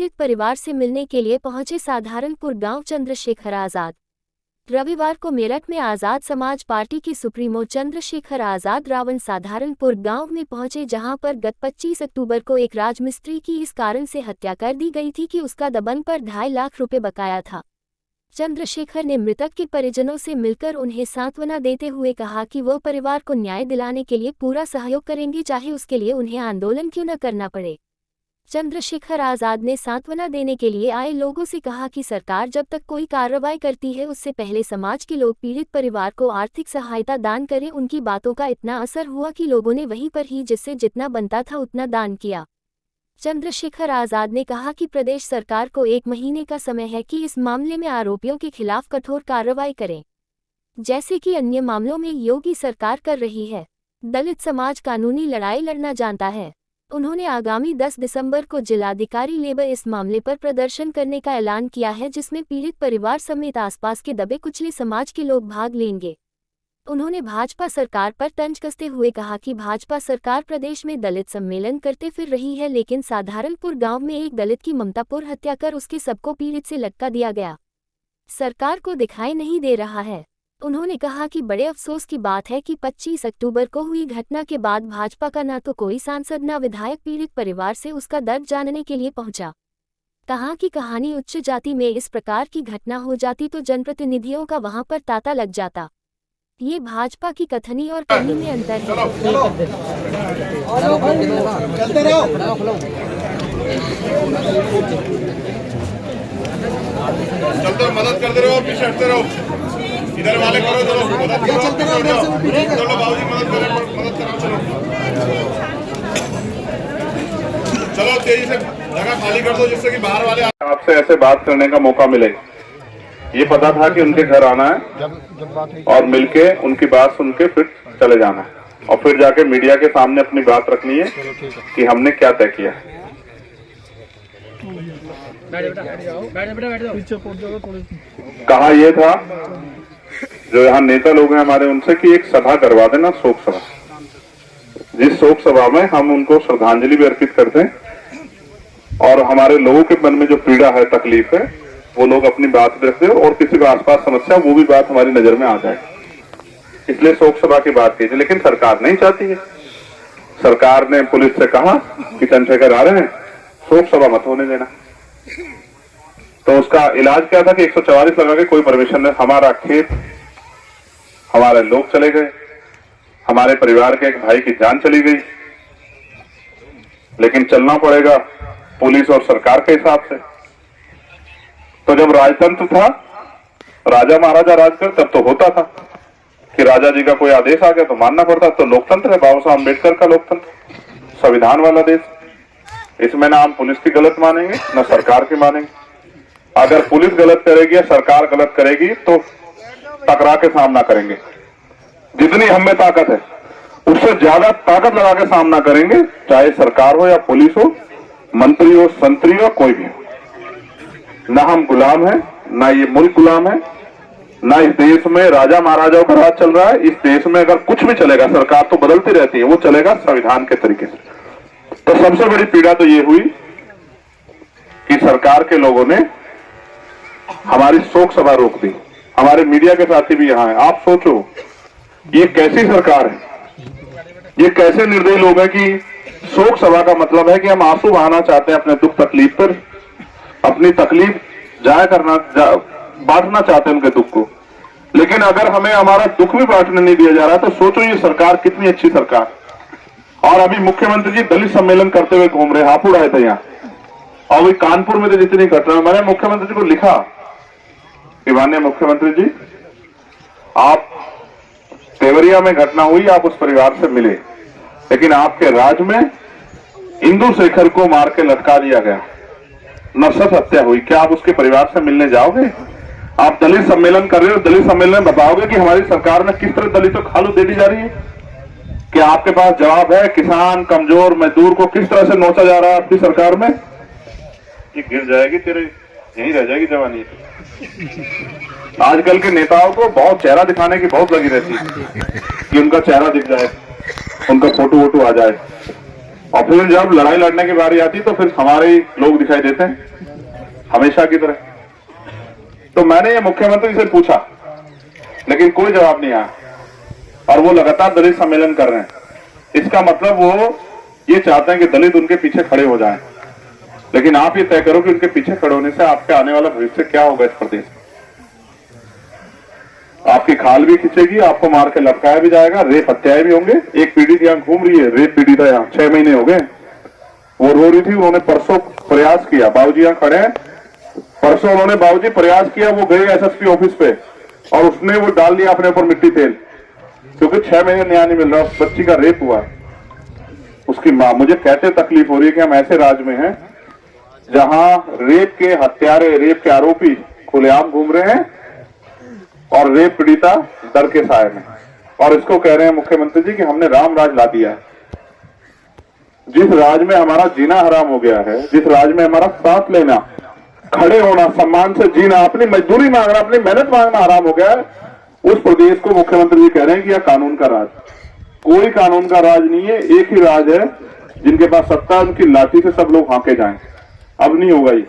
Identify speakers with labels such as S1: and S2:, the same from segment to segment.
S1: पीड़ित परिवार से मिलने के लिए पहुंचे सहारनपुर गांव चंद्रशेखर आजाद। रविवार को मेरठ में आजाद समाज पार्टी के सुप्रीमो चंद्रशेखर आजाद रावण सहारनपुर गांव में पहुंचे, जहां पर गत 25 अक्टूबर को एक राजमिस्त्री की इस कारण से हत्या कर दी गई थी कि उसका दबंग पर 2.5 लाख रुपए बकाया था। चंद्रशेखर ने मृतक के परिजनों से मिलकर उन्हें सांत्वना देते हुए कहा कि वो परिवार को न्याय दिलाने के लिए पूरा सहयोग करेंगे, चाहे उसके लिए उन्हें आंदोलन क्यों न करना पड़े। चंद्रशेखर आजाद ने सांत्वना देने के लिए आए लोगों से कहा कि सरकार जब तक कोई कार्रवाई करती है उससे पहले समाज के लोग पीड़ित परिवार को आर्थिक सहायता दान करें। उनकी बातों का इतना असर हुआ कि लोगों ने वहीं पर ही जिससे जितना बनता था उतना दान किया। चंद्रशेखर आजाद ने कहा कि प्रदेश सरकार को 1 महीने का समय है कि इस मामले में आरोपियों के खिलाफ कठोर कार्रवाई करें, जैसे कि अन्य मामलों में योगी सरकार कर रही है। दलित समाज कानूनी लड़ाई लड़ना जानता है। उन्होंने आगामी 10 दिसंबर को जिलाधिकारी लेबर इस मामले पर प्रदर्शन करने का ऐलान किया है, जिसमें पीड़ित परिवार समेत आसपास के दबे कुचले समाज के लोग भाग लेंगे। उन्होंने भाजपा सरकार पर तंज कसते हुए कहा कि भाजपा सरकार प्रदेश में दलित सम्मेलन करते फिर रही है, लेकिन सहारनपुर गांव में एक दलित की ममतापुर हत्या कर उसके सबको पीड़ित से लटका दिया गया। सरकार को दिखाई नहीं दे रहा है। उन्होंने कहा कि बड़े अफसोस की बात है कि 25 अक्टूबर को हुई घटना के बाद भाजपा का ना तो कोई सांसद ना विधायक पीड़ित परिवार से उसका दर्द जानने के लिए पहुंचा। कहा कि कहानी उच्च जाति में इस प्रकार की घटना हो जाती तो जनप्रतिनिधियों का वहां पर तांता लग जाता। ये भाजपा की कथनी और करनी में अंतर है।
S2: चलते मदद करते रहो, पीछे हटते रहो, इधर वाले करो, चलो मदद करो, चलो बाबूजी मदद करो, चलो तेजी से जगह खाली कर दो जिससे कि बाहर वाले आपसे ऐसे बात करने का मौका मिले। ये पता था कि उनके घर आना है और मिलके उनकी बात सुन के फिर चले जाना है और फिर जाके मीडिया के सामने अपनी बात रखनी है कि हमने क्या तय किया। कहा यह था जो यहाँ नेता लोग हैं हमारे उनसे कि एक सभा करवा देना, शोक सभा, जिस शोक सभा में हम उनको श्रद्धांजलि भी अर्पित करते हैं और हमारे लोगों के मन में जो पीड़ा है, तकलीफ है, वो लोग अपनी बात रखते हो और किसी को आसपास समस्या वो भी बात हमारी नजर में आ जाए, इसलिए शोक सभा की बात की थी। लेकिन सरकार नहीं चाहती है। सरकार ने पुलिस से कहा कि चंद्रशेखर आ रहे हैं, शोक सभा मत होने देना। तो उसका इलाज क्या था कि 144 लगा के कोई परमिशन नहीं। हमारा खेत, हमारे लोग चले गए, हमारे परिवार के एक भाई की जान चली गई, लेकिन चलना पड़ेगा पुलिस और सरकार के हिसाब से। तो जब राजतंत्र था, राजा महाराजा राज कर, तब तो होता था कि राजा जी का कोई आदेश आ गया तो मानना पड़ता। तो लोकतंत्र है, बाबा साहब अम्बेडकर का लोकतंत्र, संविधान वाला देश। इसमें ना हम पुलिस की गलत मानेंगे ना सरकार की मानेंगे। अगर पुलिस गलत करेगी या सरकार गलत करेगी तो टकरा के सामना करेंगे। जितनी हम में ताकत है उससे ज्यादा ताकत लगा के सामना करेंगे, चाहे सरकार हो या पुलिस हो, मंत्री हो, संतरी हो, कोई भी हो। ना हम गुलाम हैं, ना ये मुल्क गुलाम है, ना इस देश में राजा महाराजाओं का राज चल रहा है। इस देश में अगर कुछ भी चलेगा, सरकार तो बदलती रहती है, वो चलेगा संविधान के तरीके से। तो सबसे बड़ी पीड़ा तो ये हुई कि सरकार के लोगों ने हमारी शोक सभा रोक दी। हमारे मीडिया के साथी भी यहाँ हैं। आप सोचो ये कैसी सरकार है, ये कैसे निर्दयी लोग हैं कि शोक सभा का मतलब है कि हम आंसू बहाना चाहते हैं अपने दुख तकलीफ पर, अपनी तकलीफ बांटना चाहते हैं उनके दुख को। लेकिन अगर हमें हमारा दुख भी बांटने नहीं दिया जा रहा तो सोचो ये सरकार कितनी अच्छी सरकार। और अभी मुख्यमंत्री जी दलित सम्मेलन करते हुए घूम रहे, हापुड़ आए थे यहाँ, और वही कानपुर में तो जितनी घटना, मैंने मुख्यमंत्री जी को लिखा कि माननीय मुख्यमंत्री जी, आप देवरिया में घटना हुई, आप उस परिवार से मिले, लेकिन आपके राज्य में इंदु शेखर को मार के लटका दिया गया, नरसत हत्या हुई, क्या आप उसके परिवार से मिलने जाओगे? आप दलित सम्मेलन कर रहे हो, दलित सम्मेलन में बताओगे कि हमारी सरकार में किस तरह दलितों को खालू दे दी जा रही है? क्या आपके पास जवाब है? किसान, कमजोर, मजदूर को किस तरह से नोचा जा रहा है आपकी सरकार में? ये गिर जाएगी, तेरे यहीं रह जाएगी जवानी। आजकल के नेताओं को बहुत चेहरा दिखाने की बहुत लगी रहती है कि उनका चेहरा दिख जाए, उनका फोटो वोटो आ जाए। और फिर जब लड़ाई लड़ने की बारी आती तो फिर हमारे ही लोग दिखाई देते हैं हमेशा की तरह। तो मैंने ये मुख्यमंत्री से पूछा, लेकिन कोई जवाब नहीं आया, और वो लगातार दलित सम्मेलन कर रहे हैं। इसका मतलब वो ये चाहते हैं कि दलित उनके पीछे खड़े हो जाएं। लेकिन आप ये तय करो कि उनके पीछे खड़े होने से आपके आने वाला भविष्य क्या होगा इस प्रदेश में। आपकी खाल भी खींचेगी, आपको मार के लटकाया भी जाएगा, रेप हत्याएं भी होंगे। एक पीड़ित यहाँ घूम रही है, रेप पीड़िता यहाँ 6 महीने हो गए, वो रो रही थी। उन्होंने परसों प्रयास किया, बाबूजी यहाँ खड़े हैं, परसों उन्होंने बाबूजी प्रयास किया, वो गए एसएसपी ऑफिस पे और उसने वो डाल दिया अपने ऊपर मिट्टी तेल, क्योंकि 6 महीने न्याय नहीं मिल रहा। उस बच्ची का रेप हुआ, उसकी मां। मुझे कहते तकलीफ हो रही है कि हम ऐसे राज्य में हैं जहां रेप के हत्यारे, रेप के आरोपी खुलेआम घूम रहे हैं और रेप पीड़िता डर के साए में, और इसको कह रहे हैं मुख्यमंत्री जी कि हमने राम राज ला दिया है। जिस राज में हमारा जीना हराम हो गया है, जिस राज में हमारा सांस लेना, खड़े होना, सम्मान से जीना, अपनी मजदूरी मांगना, अपनी मेहनत मांगना हराम हो गया है, उस प्रदेश को मुख्यमंत्री जी कह रहे हैं कि यह कानून का राज। कोई कानून का राज नहीं है, एक ही राज है, जिनके पास सत्ता है उनकी लाठी से सब लोग हांके जाएं। अब नहीं होगा ये।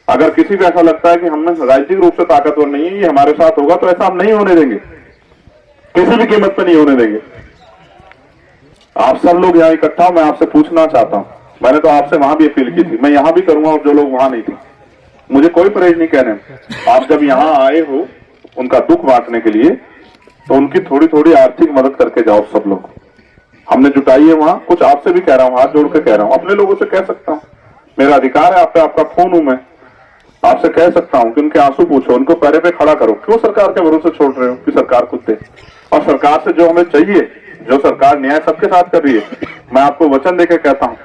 S2: अगर किसी को ऐसा लगता है कि हम राजनीतिक रूप से ताकतवर नहीं है, ये हमारे साथ होगा, तो ऐसा हम नहीं होने देंगे, किसी भी कीमत पर नहीं होने देंगे। आप सब लोग यहाँ इकट्ठा हो, मैं आपसे पूछना चाहता हूं, मैंने तो आपसे वहां भी अपील की थी, मैं यहां भी करूंगा और जो लोग वहां नहीं थे, मुझे कोई परहेज नहीं कहने। आप जब यहां आए हो उनका दुख बांटने के लिए, तो उनकी थोड़ी थोड़ी आर्थिक मदद करके जाओ। सब लोग हमने जुटाई है वहां, कुछ आपसे भी कह रहा हूं, हाथ जोड़ के कह रहा हूं, अपने लोगों से कह सकता हूं, मेरा अधिकार है आप पे, आपका फोन हूं मैं, आपसे कह सकता हूं कि उनके आंसू पूछो, उनको पैरे पे खड़ा करो। क्यों सरकार के भरोसे छोड़ रहे हो कि सरकार खुद दे? और सरकार से जो हमें चाहिए, जो सरकार न्याय सबके साथ कर रही है, मैं आपको वचन देकर कहता हूं,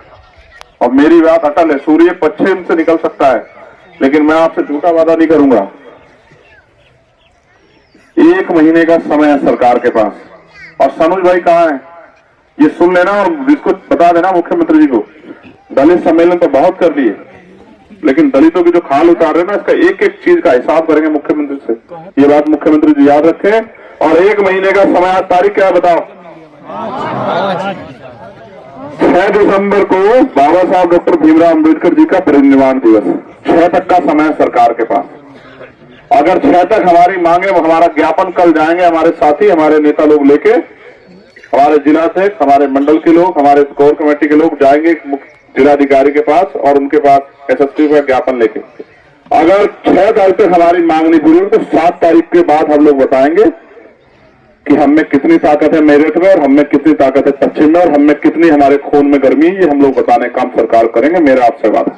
S2: और मेरी बात अटल है, सूर्य पश्चिम से निकल सकता है, लेकिन मैं आपसे झूठा वादा नहीं करूंगा। 1 महीने का समय है सरकार के पास, और सनोज भाई कहाँ है ये सुन लेना और इसको बता देना मुख्यमंत्री जी को। दलित सम्मेलन तो बहुत कर लिए, लेकिन दलितों की जो खाल उतार रहे हैं ना, इसका एक एक चीज का हिसाब करेंगे मुख्यमंत्री से। ये बात मुख्यमंत्री जी याद रखें। और 1 महीने का समय, आज तारीख क्या है बताओ? 6 दिसंबर को बाबा साहब डॉक्टर भीमराव अंबेडकर जी का परिनिर्वाण दिवस। 6 तक का समय सरकार के पास। अगर 6 तक हमारी मांगे, हमारा ज्ञापन कल जाएंगे हमारे साथी, हमारे नेता लोग लेके, हमारे जिला से, हमारे मंडल के लोग, हमारे कोर कमेटी के लोग जाएंगे जिलाधिकारी के पास और उनके पास एसएसपी का ज्ञापन लेके। अगर 6 तारीख तक हमारी मांग नहीं पूरी होगी तो 7 तारीख के बाद हम लोग बताएंगे कि हम में कितनी ताकत है मेरठ में, और हम में कितनी ताकत है पश्चिम में, और हम में कितनी हमारे खून में गर्मी है। ये हम लोग बताने का काम सरकार करेंगे, मेरा आपसे वादा।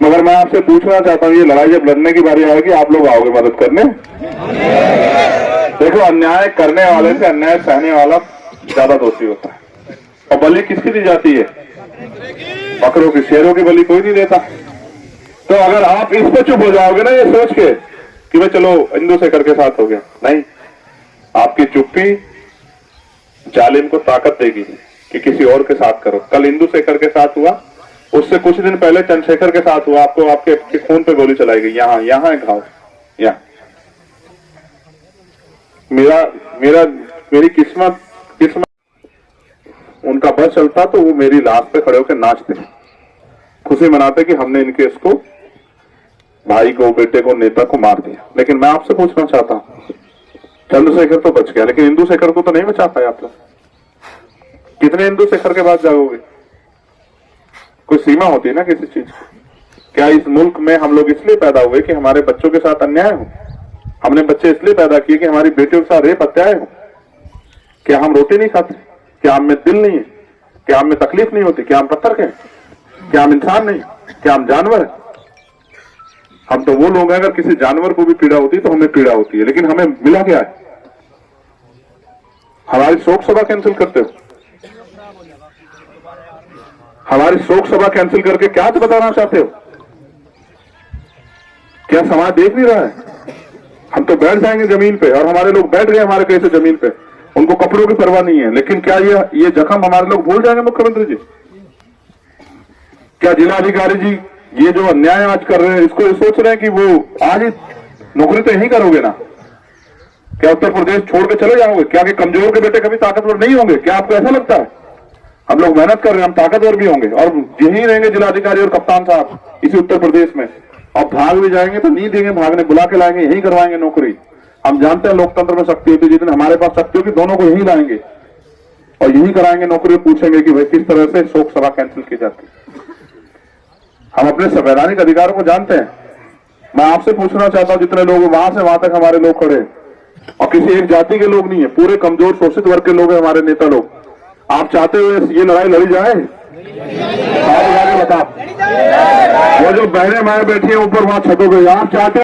S2: मगर मैं आपसे पूछना चाहता हूँ, ये लड़ाई जब लड़ने की बारी आएगी, आप लोग आओगे मदद करने? देखो, अन्याय करने वाले से अन्याय सहने वाला ज्यादा दोषी होता है। और बलि किसकी दी जाती है? बकरों की, शेरों की बलि कोई नहीं देता। तो अगर आप इस पे चुप हो जाओगे ना, ये सोच के कि भाई चलो इंदु शेखर के साथ हो गया, नहीं, आपकी चुप्पी जालिम को ताकत देगी कि किसी और के साथ करो। कल इंदु शेखर के साथ हुआ, उससे कुछ दिन पहले चंद्रशेखर के साथ हुआ, आपको आपके खून पे गोली चलाई गई, यहाँ है घाव, यहाँ। मेरी किस्मत उनका बस चलता तो वो मेरी लाश पे खड़े होकर नाचते, खुशी मनाते कि हमने इनके इसको भाई को, बेटे को, नेता को मार दिया। लेकिन मैं आपसे पूछना चाहता हूं, चंद्रशेखर तो बच गया, लेकिन इंदु शेखर को तो नहीं बचा पाए आप लोग। कितने इंदु शेखर के बाद जागोगे? कोई सीमा होती है ना किसी चीज की। क्या इस मुल्क में हम लोग इसलिए पैदा हुए कि हमारे बच्चों के साथ अन्याय हो? हमने बच्चे इसलिए पैदा किए कि हमारी बेटियों के साथ रेप हत्याएं हो? क्या हम रोटी नहीं खाते? क्या हम में दिल नहीं है? क्या हम में तकलीफ नहीं होती? क्या हम पत्थर के? क्या हम इंसान नहीं? क्या हम जानवर हैं? हम तो वो लोग हैं, अगर किसी जानवर को भी पीड़ा होती है तो हमें पीड़ा होती है, लेकिन हमें मिला क्या है? हमारी शोक सभा कैंसिल करते हो। हमारी शोक सभा कैंसिल करके क्या तो बताना चाहते हो? क्या समाज देख नहीं रहा है? हम तो बैठ जाएंगे जमीन पे, और हमारे लोग बैठ गए हमारे कैसे जमीन पे, उनको कपड़ों की परवाह नहीं है। लेकिन क्या ये जख्म हमारे लोग भूल जाएंगे मुख्यमंत्री जी? क्या जिलाधिकारी जी ये जो अन्याय आज कर रहे हैं, इसको ये सोच रहे हैं कि वो आज ही नौकरी तो यही करोगे ना? क्या उत्तर प्रदेश छोड़ के चले जाओगे? क्या कि कमजोर के बेटे कभी ताकतवर नहीं होंगे? क्या आपको ऐसा लगता है? हम लोग मेहनत कर रहे हैं, हम ताकतवर भी होंगे और यही रहेंगे जिलाधिकारी और कप्तान साहब इसी उत्तर प्रदेश में। और भाग भी जाएंगे तो नहीं देंगे भागने, बुला के लाएंगे, यही करवाएंगे नौकरी। हम जानते हैं लोकतंत्र में शक्ति होती है, जितने हमारे पास शक्ति होगी दोनों को यही लाएंगे और यही कराएंगे नौकरी। पूछेंगे कि भाई किस तरह से शोक सभा कैंसिल की जाती है। हम अपने संवैधानिक अधिकारों को जानते हैं। मैं आपसे पूछना चाहता हूं, जितने लोग वहां से वहां तक हमारे लोग खड़े और किसी एक जाति के लोग नहीं है, पूरे कमजोर शोषित वर्ग के लोग हैं हमारे नेता लोग। आप चाहते हुए ये लड़ाई लड़ी जाए? बताओ, वो जो बहने माए बैठी है ऊपर वहां छतों पे, आप चाहते